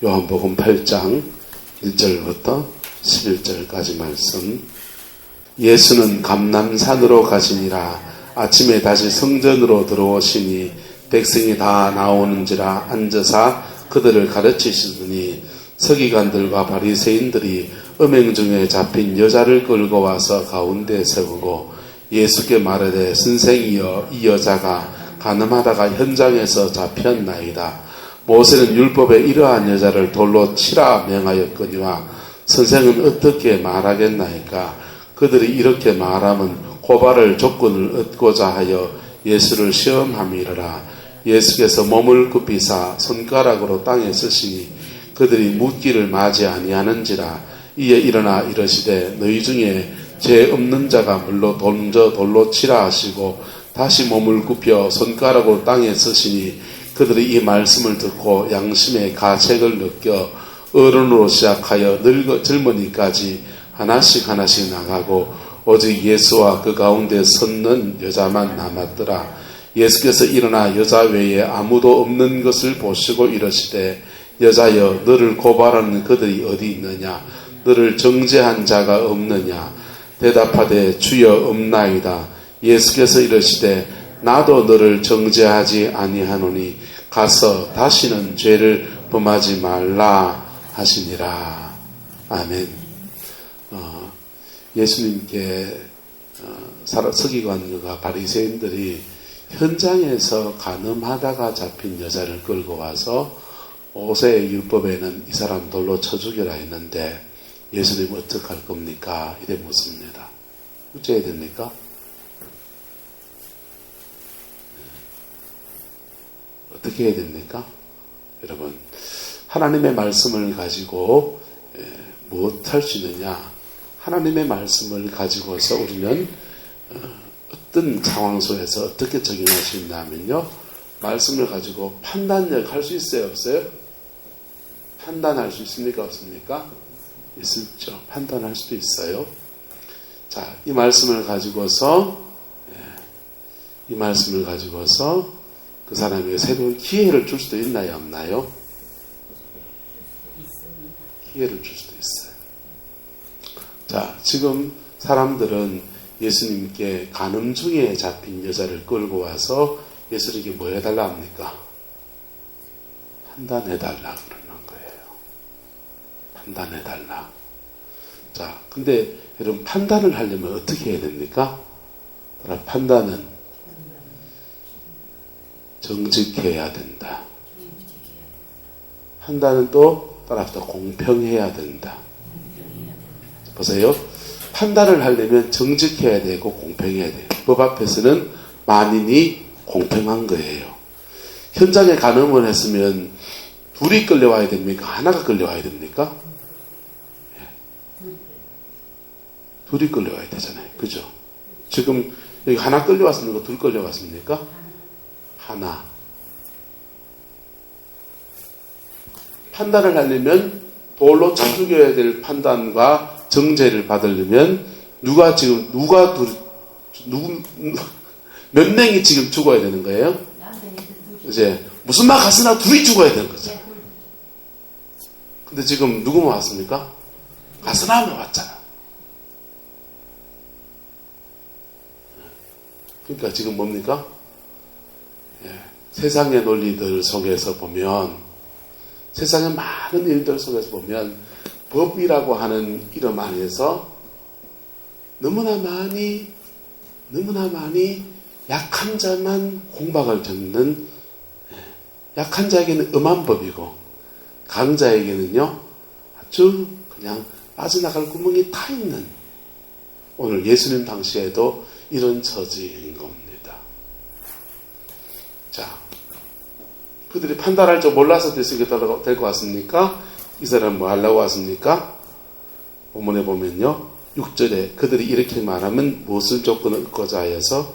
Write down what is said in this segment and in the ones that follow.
요한복음 8장 1절부터 11절까지 말씀. 예수는 감람산으로 가시니라. 아침에 다시 성전으로 들어오시니 백성이 다 나오는지라 앉으사 그들을 가르치시더니 서기관들과 바리새인들이 음행 중에 잡힌 여자를 끌고 와서 가운데 세우고 예수께 말하되 선생이여, 이 여자가 간음하다가 현장에서 잡혔나이다. 모세는 율법에 이러한 여자를 돌로 치라 명하였거니와 선생은 어떻게 말하겠나이까? 그들이 이렇게 말하면 고발할 조건을 얻고자 하여 예수를 시험함이라. 예수께서 몸을 굽히사 손가락으로 땅에 쓰시니 그들이 묻기를 마지 아니하는지라. 이에 일어나 이르시되 너희 중에 죄 없는 자가 물로 던져 돌로 치라 하시고 다시 몸을 굽혀 손가락으로 땅에 쓰시니 그들이 이 말씀을 듣고 양심의 가책을 느껴 어른으로 시작하여 젊은이까지 하나씩 나가고 오직 예수와 그 가운데 섰는 여자만 남았더라. 예수께서 일어나 여자 외에 아무도 없는 것을 보시고 이르시되 여자여, 너를 고발하는 그들이 어디 있느냐? 너를 정죄한 자가 없느냐? 대답하되 주여 없나이다. 예수께서 이르시되 나도 너를 정죄하지 아니하노니 가서 다시는 죄를 범하지 말라 하시니라. 아멘. 예수님께 서기관과 바리새인들이 현장에서 간음하다가 잡힌 여자를 끌고 와서 모세의 율법에는 이 사람 돌로 쳐 죽여라 했는데 예수님 어떻게 할 겁니까? 이래 묻습니다. 어째야 됩니까? 어떻게 해야 됩니까? 여러분, 하나님의 말씀을 가지고 무엇 할 수 있느냐? 하나님의 말씀을 가지고서 우리는 어떤 상황 속에서 어떻게 적용할 수 있냐면요, 말씀을 가지고 판단력 할 수 있어요? 없어요? 판단할 수 있습니까? 없습니까? 있죠. 판단할 수도 있어요. 자, 이 말씀을 가지고서 그 사람에게 새로운 기회를 줄 수도 있나요? 없나요? 기회를 줄 수도 있어요. 자, 지금 사람들은 예수님께 간음 중에 잡힌 여자를 끌고 와서 예수님께 뭐 해달라 합니까? 판단해달라 그러는 거예요. 판단해달라. 자, 근데 여러분, 판단을 하려면 어떻게 해야 됩니까? 판단은 정직해야 된다. 판단은 또 따라서 공평해야 된다. 보세요. 판단을 하려면 정직해야 되고 공평해야 돼요. 법 앞에서는 만인이 공평한 거예요. 현장에 간음을 했으면 둘이 끌려와야 됩니까? 하나가 끌려와야 됩니까? 둘이 끌려와야 되잖아요. 그죠? 지금 여기 하나 끌려왔습니까? 둘 끌려왔습니까? 하나. 판단을 하려면 돌로 쳐 죽여야 될 판단과 정죄를 받으려면 몇 명이 지금 죽어야 되는 거예요? 이제 무슨 말 갔으나 둘이 죽어야 되는 거죠. 근데 지금 누구만 왔습니까? 가스나만 왔잖아. 그러니까 지금 뭡니까? 세상의 논리들 속에서 보면, 세상의 많은 일들 속에서 보면 법이라고 하는 이름 안에서 너무나 많이 약한 자만 공박을 듣는, 약한 자에게는 엄한 법이고 강자에게는요 아주 그냥 빠져나갈 구멍이 다 있는, 오늘 예수님 당시에도 이런 처지인 겁니다. 자, 그들이 판단할 줄 몰라서 데리고 데리고 왔습니까? 이 사람 뭐 하려고 왔습니까? 본문에 보면요, 6절에 그들이 이렇게 말하면 무엇을 조건을 얻고자 하여서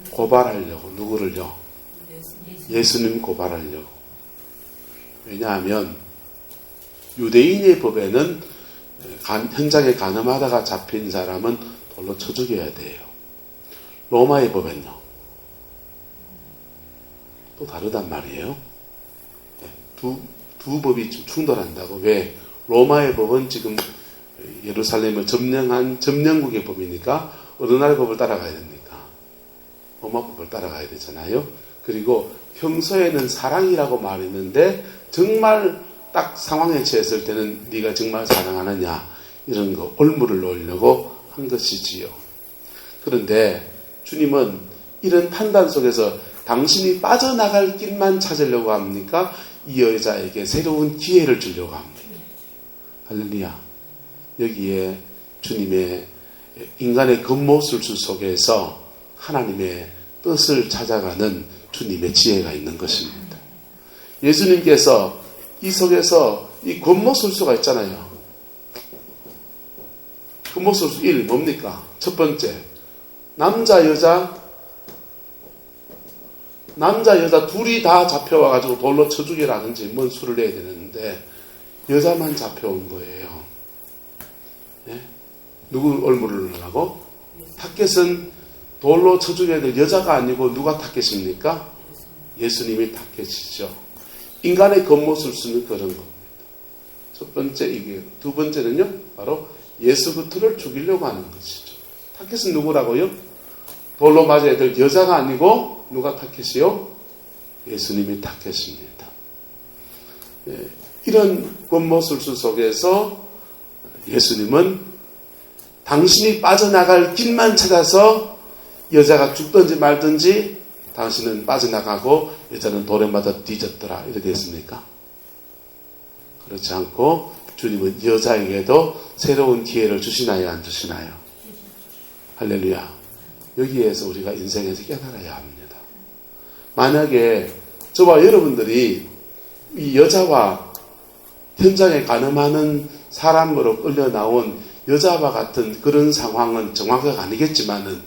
고발하려고. 누구를요? 예수님 고발하려고. 왜냐하면 유대인의 법에는 현장에 간음하다가 잡힌 사람은 돌로 쳐 죽여야 돼요. 로마의 법은요 또 다르단 말이에요. 두 법이 좀 충돌한다고. 왜? 로마의 법은 지금 예루살렘을 점령한 점령국의 법이니까 어느 나라의 법을 따라가야 됩니까? 로마 법을 따라가야 되잖아요. 그리고 평소에는 사랑이라고 말했는데 정말 딱 상황에 처했을 때는 네가 정말 사랑하느냐 이런 거 올무를 놓으려고 한 것이지요. 그런데 주님은 이런 판단 속에서 당신이 빠져나갈 길만 찾으려고 합니까? 이 여자에게 새로운 기회를 주려고 합니다. 할렐루야. 여기에 주님의 인간의 겉모술수 속에서 하나님의 뜻을 찾아가는 주님의 지혜가 있는 것입니다. 예수님께서 이 속에서 이 겉모술수가 있잖아요. 겉모술수 1 뭡니까? 첫 번째, 남자 여자 둘이 다 잡혀와가지고 돌로 쳐 죽이라든지 뭔 수를 내야 되는데 여자만 잡혀온 거예요. 네? 누구 얼물을 하라고? 타겟은 돌로 쳐 죽여야 될 여자가 아니고 누가 타겟입니까? 예수님이 타겟이죠. 인간의 겉모술수는 그런 겁니다. 첫 번째 이게, 두 번째는요 바로 예수 그리스도를 죽이려고 하는 것이죠. 타겟은 누구라고요? 돌로 맞아야 될 여자가 아니고 누가 타겟이요? 예수님이 타겟입니다. 네. 이런 겉모술수 속에서 예수님은 당신이 빠져나갈 길만 찾아서 여자가 죽든지 말든지 당신은 빠져나가고 여자는 돌에 맞아 뒤졌더라 이렇게 했습니까? 그렇지 않고 주님은 여자에게도 새로운 기회를 주시나요 안 주시나요? 할렐루야. 여기에서 우리가 인생에서 깨달아야 합니다. 만약에 저와 여러분들이 이 여자와 현장에 가늠하는 사람으로 끌려 나온 여자와 같은 그런 상황은 정확하게 아니겠지만은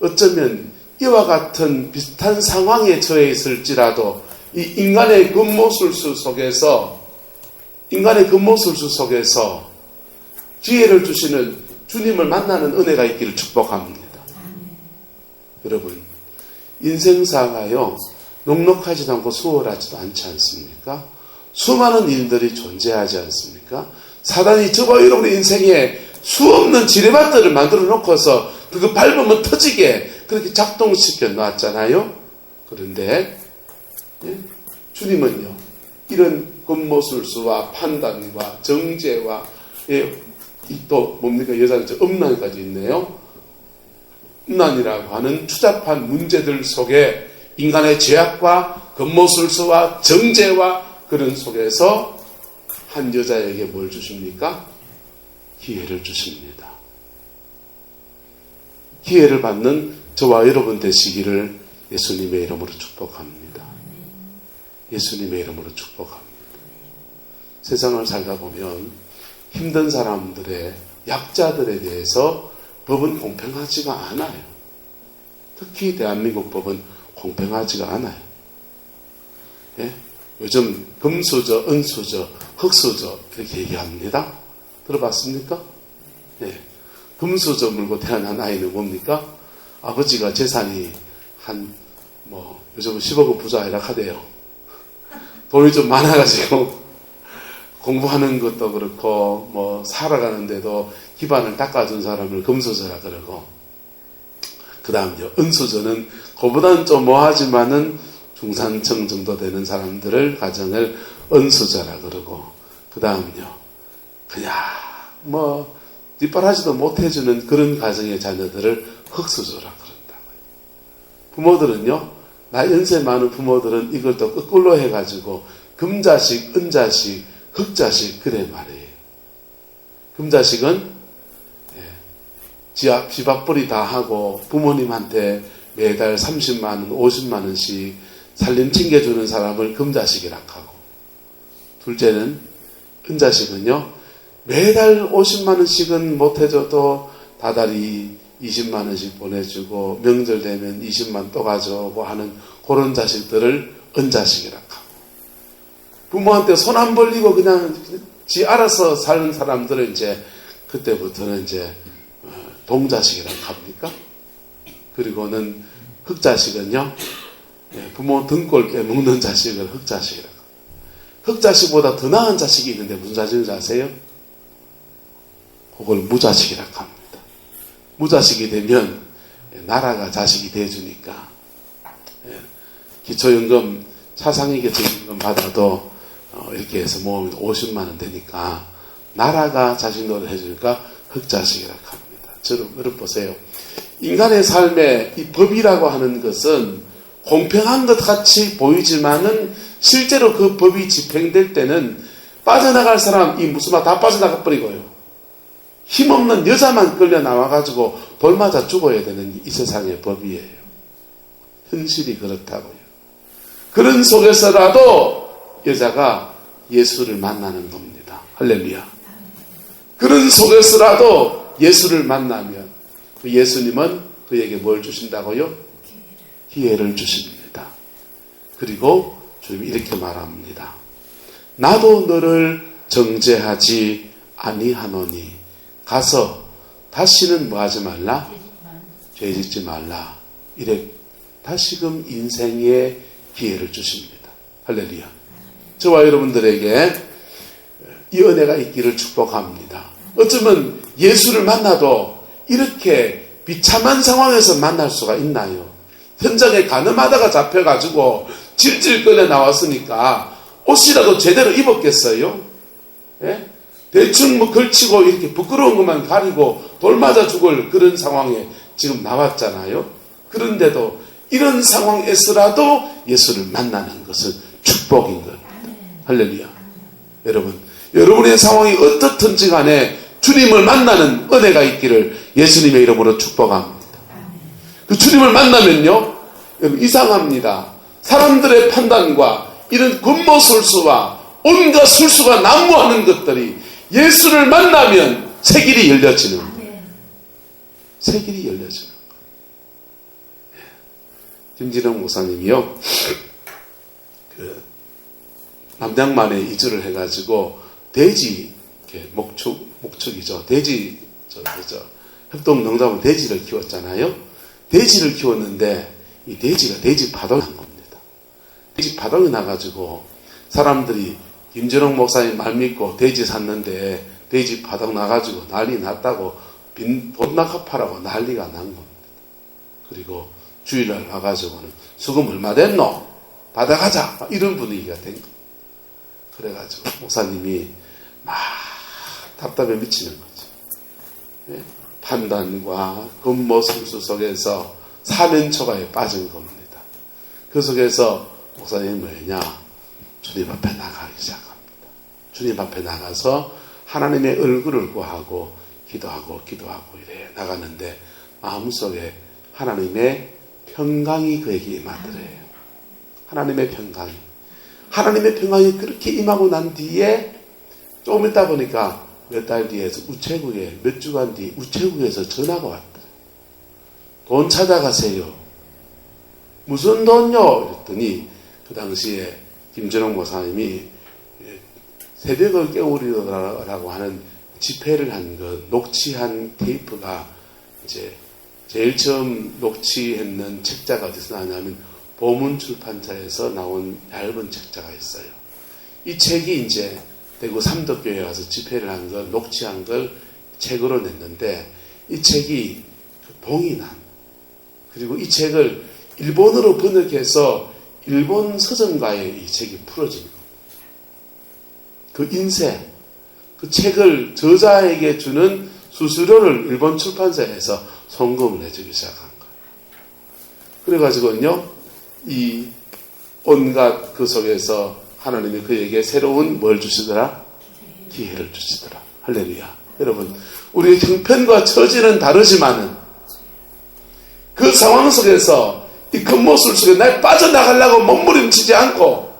어쩌면 이와 같은 비슷한 상황에 처해 있을지라도 이 인간의 겉모술수 속에서 기회를 주시는 주님을 만나는 은혜가 있기를 축복합니다. 여러분, 인생사가요 넉넉하지도 않고 수월하지도 않지 않습니까? 수많은 일들이 존재하지 않습니까? 사단이 저와 여러분의 인생에 수없는 지뢰밭들을 만들어 놓고서 그거 밟으면 터지게 그렇게 작동시켜 놨잖아요. 그런데 주님은요 이런 겉모술수와 판단과 정죄와 또 뭡니까? 여자는 음란까지 있네요. 음란이라고 하는 추잡한 문제들 속에 인간의 죄악과 겉모술수와 정죄와 그런 속에서 한 여자에게 뭘 주십니까? 기회를 주십니다. 기회를 받는 저와 여러분 되시기를 예수님의 이름으로 축복합니다. 예수님의 이름으로 축복합니다. 세상을 살다 보면 힘든 사람들의 약자들에 대해서 법은 공평하지가 않아요. 특히 대한민국 법은 공평하지가 않아요. 예? 요즘 금수저, 은수저, 흙수저 이렇게 얘기합니다. 들어봤습니까? 예. 금수저 물고 태어난 아이는 뭡니까? 아버지가 재산이 요즘 10억은 부자이라 하대요. 돈이 좀 많아가지고 공부하는 것도 그렇고 살아가는데도 기반을 닦아준 사람을 금수저라 그러고, 그 다음요 은수저는 그보다는 좀 뭐하지만은 중산층 정도 되는 사람들을 가정을 은수저라 그러고, 그 다음요 그냥 뒷바라지도 못해주는 그런 가정의 자녀들을 흙수저라 그런다고요. 부모들은요, 나이 연세 많은 부모들은 이걸 또 거꾸로 해가지고 금자식, 은자식, 흙자식 그래 말이에요. 금자식은 쥐밥벌이 다 하고 부모님한테 매달 30만원, 50만원씩 살림 챙겨주는 사람을 금자식이라 하고, 둘째는 은자식은요, 매달 50만원씩은 못해줘도 다달이 20만원씩 보내주고 명절 되면 20만 또 가져오고 하는 그런 자식들을 은자식이라 하고, 부모한테 손 안 벌리고 그냥 지 알아서 사는 사람들을 그때부터는 동자식이라고 합니까? 그리고는 흙자식은요, 부모 등골 빼먹는 자식을 흙자식이라고. 흑자식보다 더 나은 자식이 있는데 무슨 자식인지 아세요? 그걸 무자식이라고 합니다. 무자식이 되면 나라가 자식이 돼주니까 기초연금 차상위 기초연금 받아도 이렇게 해서 모으면 50만 원 되니까 나라가 자식 노릇 해주니까 흑자식이라고 합니다. 여러분 보세요. 인간의 삶에 이 법이라고 하는 것은 공평한 것 같이 보이지만은 실제로 그 법이 집행될 때는 빠져나갈 사람 이 무슨 말 다 빠져나가 버리고요. 힘없는 여자만 끌려 나와가지고 돌 맞아 죽어야 되는 이 세상의 법이에요. 현실이 그렇다고요. 그런 속에서라도 여자가 예수를 만나는 겁니다. 할렐루야. 그런 속에서라도 예수를 만나면 그 예수님은 그에게 뭘 주신다고요? 기회를 주십니다. 그리고 주님이 이렇게 말합니다. 나도 너를 정죄하지 아니하노니 가서 다시는 뭐 하지 말라? 죄 짓지 말라. 이래 다시금 인생의 기회를 주십니다. 할렐루야. 저와 여러분들에게 이 은혜가 있기를 축복합니다. 어쩌면 예수를 만나도 이렇게 비참한 상황에서 만날 수가 있나요? 현장에 가늠하다가 잡혀가지고 질질 끌려 나왔으니까 옷이라도 제대로 입었겠어요? 예? 대충 뭐 걸치고 이렇게 부끄러운 것만 가리고 돌 맞아 죽을 그런 상황에 지금 나왔잖아요. 그런데도 이런 상황에서라도 예수를 만나는 것은 축복인 겁니다. 할렐루야. 여러분, 여러분의 상황이 어떻든지 간에 주님을 만나는 은혜가 있기를 예수님의 이름으로 축복합니다. 그 주님을 만나면요, 여러분 이상합니다. 사람들의 판단과 이런 곤모술수와 온갖 술수가 난무하는 것들이 예수를 만나면 새 길이 열려지는 거예요. 새 길이 열려지는 거예요. 김진영 목사님이요, 남양만에 이주를 해가지고 돼지 목축이죠. 돼지 협동농장으로 돼지를 키웠잖아요. 돼지를 키웠는데 이 돼지가 돼지 파동이 난 겁니다. 돼지 파동이 나가지고 사람들이 김준홍 목사님 말 믿고 돼지 샀는데 돼지 파동 나가지고 난리 났다고 돈 낙합하라고 난리가 난 겁니다. 그리고 주일날 와가지고는 수금 얼마 됐노? 받아가자. 이런 분위기가 된 겁니다. 그래가지고 목사님이 막 답답해 미치는 거죠. 예? 판단과 겉모술수 속에서 사면초가에 빠진 겁니다. 그 속에서 목사님이 뭐냐? 주님 앞에 나가기 시작합니다. 주님 앞에 나가서 하나님의 얼굴을 구하고 기도하고 이래 나가는데 마음속에 하나님의 평강이 그에게 임하더래요. 하나님의 평강이 그렇게 임하고 난 뒤에 조금 있다 보니까 몇 달 뒤에서 우체국에 몇 주간 뒤 우체국에서 전화가 왔더래요. 돈 찾아가세요. 무슨 돈요? 그랬더니 그 당시에 김준홍 목사님이 새벽을 깨우리라고 하는 집회를 한 것, 녹취한 테이프가 이제 제일 처음 녹취했는 책자가 어디서 나왔냐면 보문 출판사에서 나온 얇은 책자가 있어요. 이 책이 이제 대구 삼덕교회에 와서 집회를 한 걸, 녹취한 걸 책으로 냈는데 이 책이 봉인한, 그리고 이 책을 일본어로 번역해서 일본 서점가에 이 책이 풀어진 겁니다. 그 인쇄, 그 책을 저자에게 주는 수수료를 일본 출판사에서 송금을 해주기 시작한 거예요. 그래가지고요, 이 온갖 그 속에서 하나님이 그에게 새로운 뭘 주시더라? 기회를 주시더라. 할렐루야. 여러분, 우리의 형편과 처지는 다르지만은 그 상황 속에서 이 겉모술 속에 날 빠져나가려고 몸부림치지 않고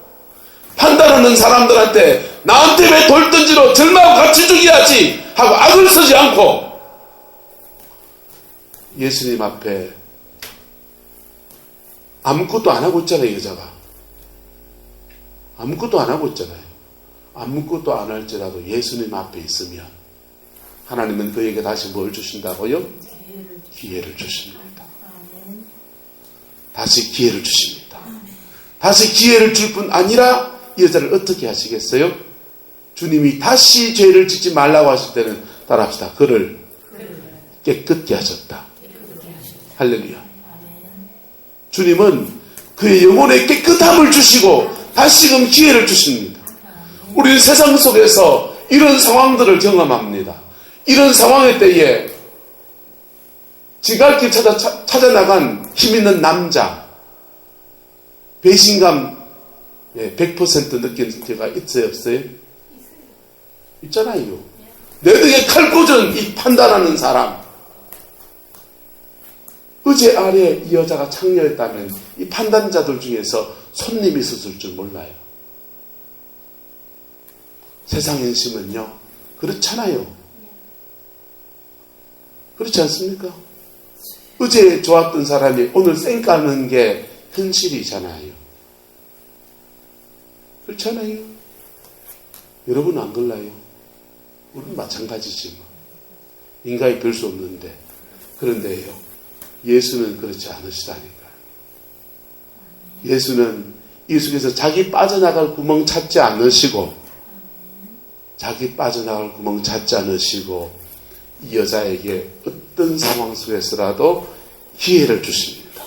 판단하는 사람들한테 나한테 왜 돌 던지러 절마하고 같이 죽여야지 하고 악을 쓰지 않고 예수님 앞에 아무것도 안 하고 있잖아요. 여자가 아무것도 안 하고 있잖아요. 아무것도 안 할지라도 예수님 앞에 있으면 하나님은 그에게 다시 뭘 주신다고요? 기회를 주십니다. 다시 기회를 주십니다. 다시 기회를 줄 뿐 아니라 이 여자를 어떻게 하시겠어요? 주님이 다시 죄를 짓지 말라고 하실 때는 따라합시다. 그를 깨끗게 하셨다. 할렐루야. 주님은 그의 영혼에 깨끗함을 주시고 다시금 기회를 주십니다. 우리는 세상 속에서 이런 상황들을 경험합니다. 이런 상황의 때에 지갈 길 찾아 나간 힘 있는 남자, 배신감 100% 느낀 때가 있어요, 없어요? 있잖아요. 내 등에 칼 꽂은 이 판단하는 사람. 의제 아래 이 여자가 창녀였다면 이 판단자들 중에서 손님이 있었을 줄 몰라요. 세상의 심은요, 그렇잖아요. 그렇지 않습니까? 어제 좋았던 사람이 오늘 쌩까는 게 현실이잖아요. 그렇잖아요. 여러분 안 그럴까요? 우리는 마찬가지지 뭐. 인간이 별 수 없는데. 그런데요, 예수는 그렇지 않으시다니까요. 예수는 이 속에서 자기 빠져나갈 구멍 찾지 않으시고 이 여자에게 어떤 상황 속에서라도 기회를 주십니다.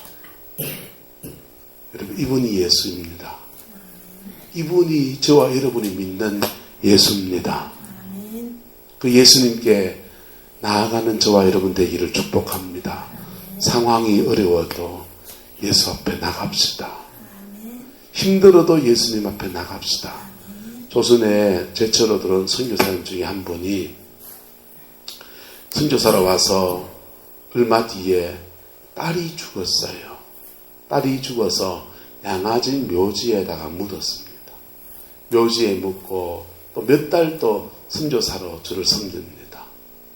여러분, 이분이 예수입니다. 이분이 저와 여러분이 믿는 예수입니다. 그 예수님께 나아가는 저와 여러분 되기를 축복합니다. 상황이 어려워도 예수 앞에 나갑시다. 힘들어도 예수님 앞에 나갑시다. 조선에 제처로 들어온 선교사님 중에 한 분이 선교사로 와서 얼마 뒤에 딸이 죽었어요. 딸이 죽어서 양아지 묘지에다가 묻었습니다. 묘지에 묻고 또 몇 달 또 선교사로 주를 섬깁니다.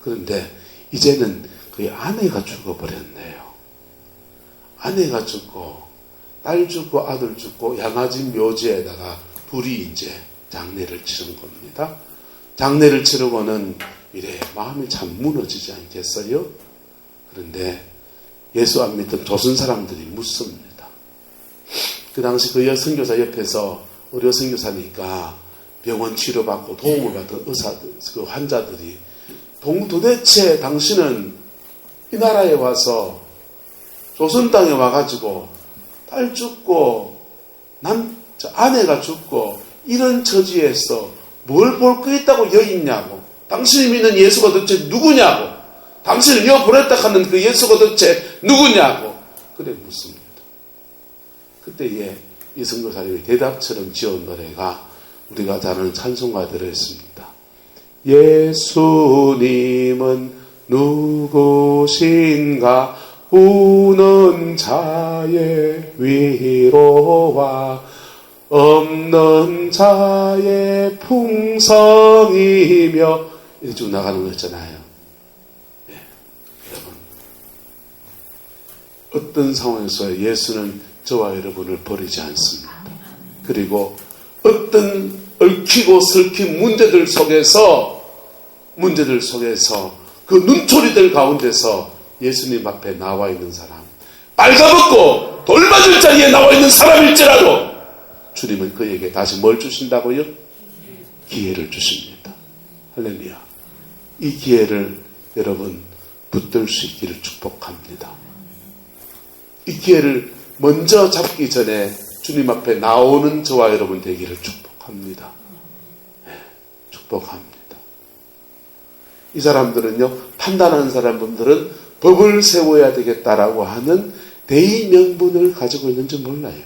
그런데 이제는 그의 아내가 죽어버렸네요. 아내가 죽고 딸 죽고 아들 죽고 양아지 묘지에다가 둘이 이제 장례를 치른 겁니다. 장례를 치르고는 이래 마음이 참 무너지지 않겠어요? 그런데 예수 안 믿던 조선 사람들이 묻습니다. 그 당시 그 선교사 옆에서 의료 선교사니까 병원 치료받고 도움을 받던 의사들, 그 환자들이 도대체 당신은 이 나라에 와서 조선 땅에 와가지고 딸 죽고 아내가 죽고 이런 처지에서 뭘 볼 거 있다고 여기 있냐고. 당신이 믿는 예수가 도대체 누구냐고. 당신을 여기 보냈다 하는 그 예수가 도대체 누구냐고. 그래 묻습니다. 그때에 이 선교사님의 대답처럼 지은 노래가 우리가 잘 아는 찬송가들을 했습니다. 예수님은 누구신가 우는 자의 위로와 없는 자의 풍성이며 이렇게 쭉 나가는 거 있잖아요. 네, 여러분, 어떤 상황에서 예수는 저와 여러분을 버리지 않습니다. 그리고 어떤 얽히고 설킨 문제들 속에서 그 눈초리들 가운데서 예수님 앞에 나와 있는 사람, 빨가벗고 돌맞을 자리에 나와 있는 사람일지라도 주님은 그에게 다시 뭘 주신다고요? 기회를 주십니다. 할렐루야. 이 기회를 여러분 붙들 수 있기를 축복합니다. 이 기회를 먼저 잡기 전에 주님 앞에 나오는 저와 여러분 되기를 축복합니다. 네, 축복합니다. 이 사람들은요, 판단하는 사람들은 법을 세워야 되겠다라고 하는 대의명분을 가지고 있는지 몰라요.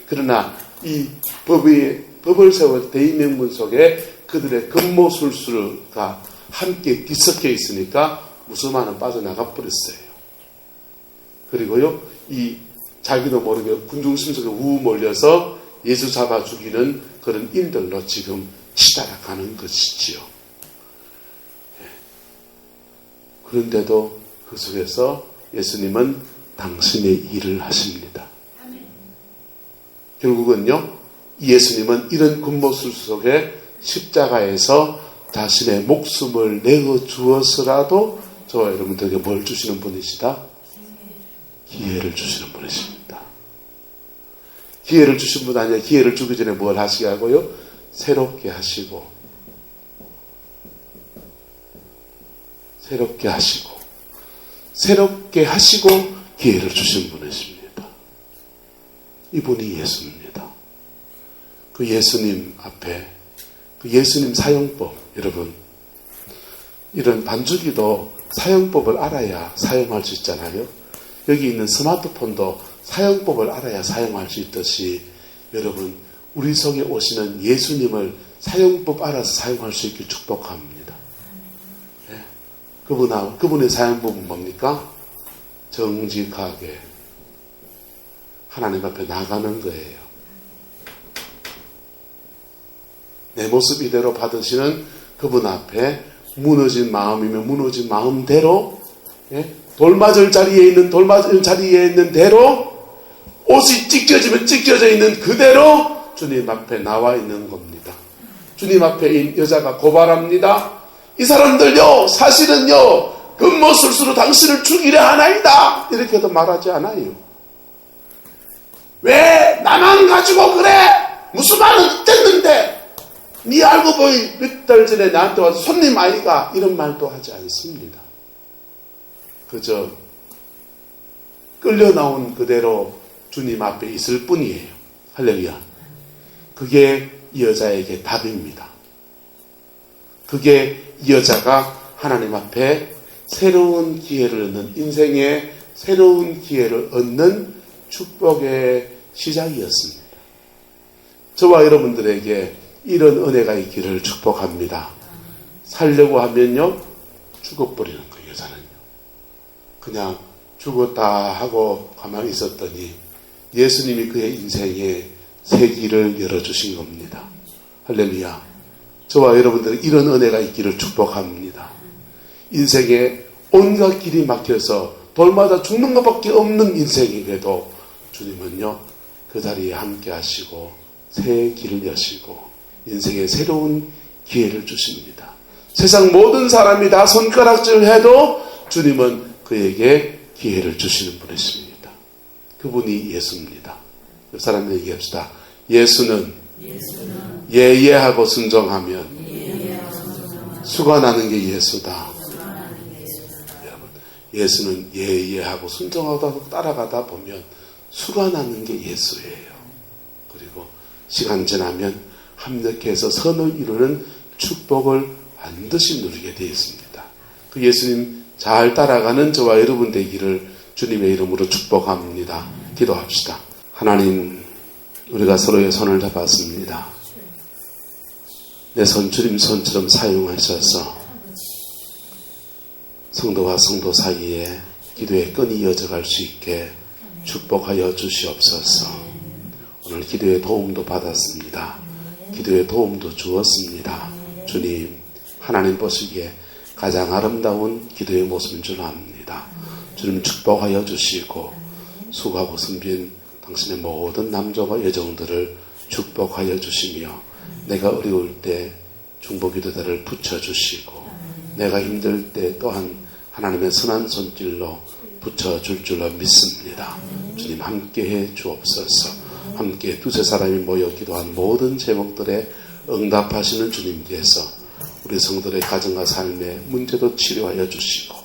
그러나 이 법을 세워 대의명분 속에 그들의 근모술수가 함께 뒤섞여 있으니까 무서워하는 빠져나가 버렸어요. 그리고요, 이 자기도 모르게 군중심 속에 우 몰려서 예수 잡아 죽이는 그런 일들로 지금 치달아가는 것이지요. 그런데도 그 속에서 예수님은 당신의 일을 하십니다. 결국은요, 예수님은 이런 군모술수 속에 십자가에서 자신의 목숨을 내어 주어서라도 저와 여러분들에게 뭘 주시는 분이시다? 기회를 주시는 분이십니다. 기회를 주신 분 아니야. 기회를 주기 전에 뭘 하시게 하고요? 새롭게 하시고 기회를 주신 분이십니다. 이분이 예수입니다. 그 예수님 앞에 그 예수님 사용법, 여러분, 이런 반주기도 사용법을 알아야 사용할 수 있잖아요. 여기 있는 스마트폰도 사용법을 알아야 사용할 수 있듯이 여러분, 우리 속에 오시는 예수님을 사용법 알아서 사용할 수 있길 축복합니다. 네. 그분의 사용법은 뭡니까? 정직하게 하나님 앞에 나가는 거예요. 내 모습 이대로 받으시는 그분 앞에 무너진 마음이면 무너진 마음대로, 돌맞을 자리에 있는 대로, 옷이 찢겨지면 찢겨져 있는 그대로 주님 앞에 나와 있는 겁니다. 주님 앞에 이 여자가 고발합니다. 이 사람들요, 사실은요, 금모술수로 당신을 죽이려 하나이다, 이렇게도 말하지 않아요. 왜 나만 가지고 그래? 무슨 말은 있댔는데 네 알고 보니 몇 달 전에 나한테 와서 손님 아이가, 이런 말도 하지 않습니다. 그저 끌려 나온 그대로 주님 앞에 있을 뿐이에요. 할렐루야. 그게 이 여자에게 답입니다. 그게 이 여자가 하나님 앞에 새로운 기회를 얻는, 인생의 새로운 기회를 얻는 축복의 시작이었습니다. 저와 여러분들에게 이런 은혜가 있기를 축복합니다. 살려고 하면요, 죽어버리는 거예요, 여자는요. 그냥 죽었다 하고 가만히 있었더니 예수님이 그의 인생에 새 길을 열어주신 겁니다. 할렐루야. 저와 여러분들은 이런 은혜가 있기를 축복합니다. 인생에 온갖 길이 막혀서 돌마다 죽는 것밖에 없는 인생에게도 주님은요, 그 자리에 함께 하시고 새 길을 여시고 인생에 새로운 기회를 주십니다. 세상 모든 사람이 다 손가락질 해도 주님은 그에게 기회를 주시는 분이십니다. 그분이 예수입니다. 옆 사람들 얘기합시다. 예수는 예예하고 순종하면 수가 나는 게 예수다. 여러분, 예수는 예예하고 순종하고 따라가다 보면 수가 나는 게 예수예요. 그리고 시간 지나면 합력해서 선을 이루는 축복을 반드시 누리게 되어 있습니다. 그 예수님 잘 따라가는 저와 여러분 되기를 주님의 이름으로 축복합니다. 기도합시다. 하나님, 우리가 서로의 손을 잡았습니다. 내 손 주님 손처럼 사용하셔서 성도와 성도 사이에 기도의 끈이 이어져갈 수 있게 축복하여 주시옵소서. 오늘 기도의 도움도 받았습니다. 기도의 도움도 주었습니다. 주님, 하나님 보시기에 가장 아름다운 기도의 모습인 줄 압니다. 주님 축복하여 주시고 수고하고 섬긴 당신의 모든 남자와 여종들을 축복하여 주시며 내가 어려울 때 중보기도자를 붙여주시고 내가 힘들 때 또한 하나님의 선한 손길로 붙여줄 줄로 믿습니다. 주님 함께해 주옵소서. 함께 두세 사람이 모여 기도한 모든 제목들에 응답하시는 주님께서 우리 성도들의 가정과 삶의 문제도 치료하여 주시고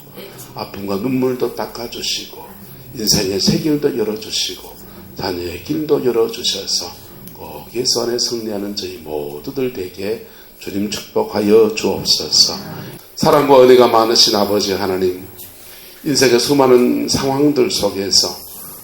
아픔과 눈물도 닦아주시고 인생의 새 길도 열어주시고 자녀의 길도 열어주셔서 꼭 예수 안에 승리하는 저희 모두들 되게 주님 축복하여 주옵소서. 사랑과 은혜가 많으신 아버지 하나님, 인생의 수많은 상황들 속에서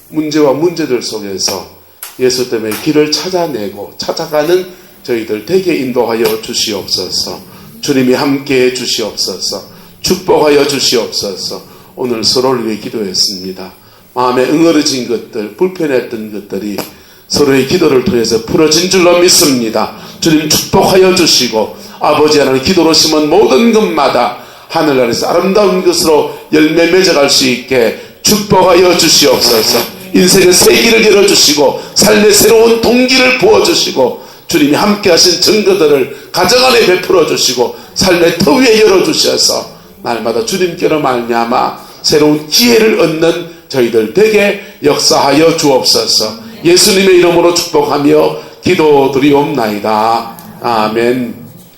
문제와 문제들 속에서 예수 때문에 길을 찾아내고 찾아가는 저희들 되게 인도하여 주시옵소서. 주님이 함께해 주시옵소서. 축복하여 주시옵소서. 오늘 서로를 위해 기도했습니다. 마음에 응어러진 것들, 불편했던 것들이 서로의 기도를 통해서 풀어진 줄로 믿습니다. 주님 축복하여 주시고 아버지 하나님 기도로 심은 모든 것마다 하늘나라에서 아름다운 것으로 열매 맺어갈 수 있게 축복하여 주시옵소서. 인생의 새 길을 열어주시고 삶의 새로운 동기를 부어주시고 주님이 함께 하신 증거들을 가정 안에 베풀어 주시고 삶의 터 위에 열어주셔서 날마다 주님께로 말미암아 새로운 기회를 얻는 저희들 되게 역사하여 주옵소서. 예수님의 이름으로 축복하며 기도드리옵나이다. 아멘.